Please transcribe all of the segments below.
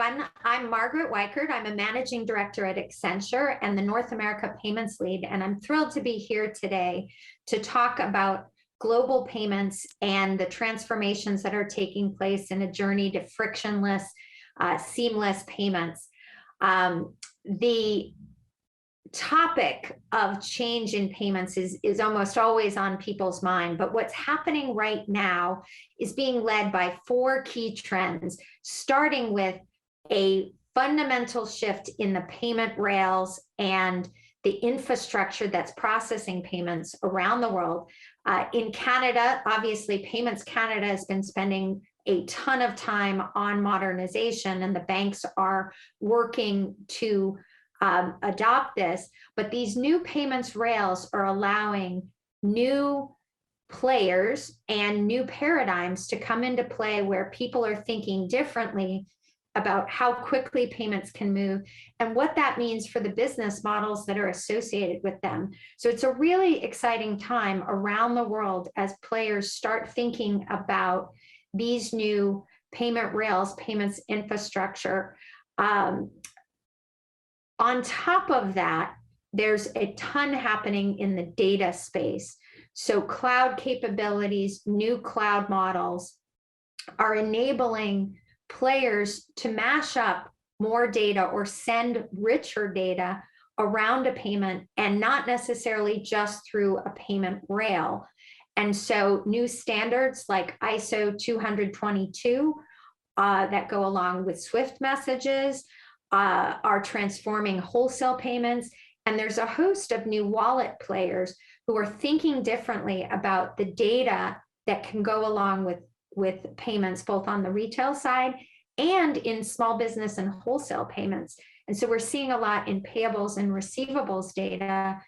everyone. I'm Margaret Weichert. I'm a managing director at Accenture and the North America Payments Lead, and I'm thrilled to be here today to talk about global payments and the transformations that are taking place in a journey to frictionless, seamless payments. The topic of change in payments is almost always on people's mind, but what's happening right now is being led by four key trends, starting with a fundamental shift in the payment rails and the infrastructure that's processing payments around the world. In Canada, obviously, Payments Canada has been spending a ton of time on modernization, and the banks are working to adopt this, but these new payments rails are allowing new players and new paradigms to come into play where people are thinking differently about how quickly payments can move and what that means for the business models that are associated with them. So it's a really exciting time around the world as players start thinking about these new payment rails, payments infrastructure. On top of that, there's a ton happening in the data space. So cloud capabilities, new cloud models are enabling players to mash up more data or send richer data around a payment and not necessarily just through a payment rail. And so new standards like ISO 20022 that go along with SWIFT messages, are transforming wholesale payments. And there's a host of new wallet players who are thinking differently about the data that can go along with payments, both on the retail side and in small business and wholesale payments. And so we're seeing a lot in payables and receivables data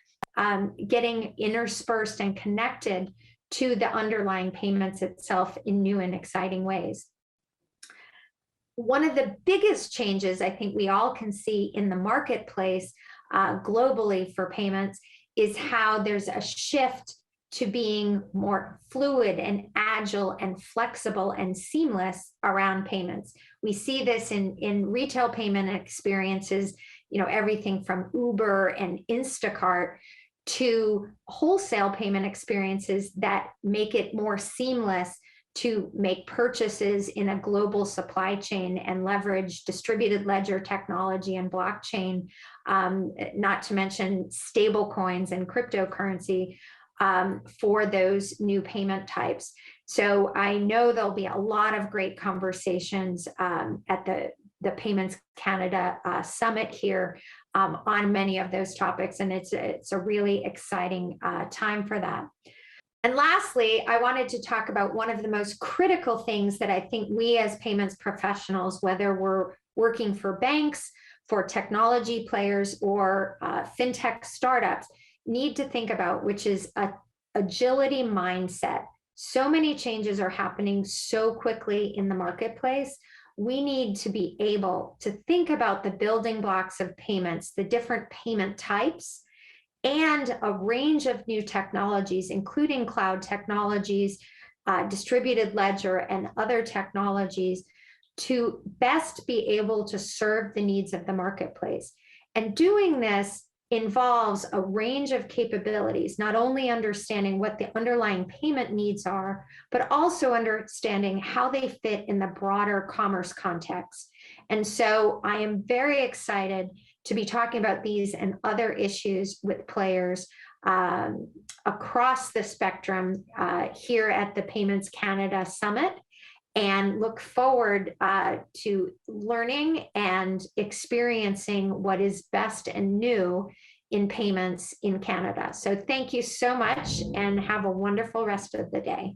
getting interspersed and connected to the underlying payments itself in new and exciting ways. One of the biggest changes I think we all can see in the marketplace globally for payments is how there's a shift to being more fluid and agile and flexible and seamless around payments. We see this in retail payment experiences, everything from Uber and Instacart to wholesale payment experiences that make it more seamless to make purchases in a global supply chain and leverage distributed ledger technology and blockchain, not to mention stable coins and cryptocurrency for those new payment types. So I know there'll be a lot of great conversations at the Payments Canada Summit here on many of those topics, and it's a really exciting time for that. And lastly, I wanted to talk about one of the most critical things that I think we as payments professionals, whether we're working for banks, for technology players, or fintech startups, need to think about, which is an agility mindset. So many changes are happening so quickly in the marketplace. We need to be able to think about the building blocks of payments, the different payment types, and a range of new technologies, including cloud technologies, distributed ledger, and other technologies to best be able to serve the needs of the marketplace. And doing this involves a range of capabilities, not only understanding what the underlying payment needs are, but also understanding how they fit in the broader commerce context. And so I am very excited to be talking about these and other issues with players across the spectrum here at the Payments Canada Summit, and look forward to learning and experiencing what is best and new in payments in Canada. So thank you so much and have a wonderful rest of the day.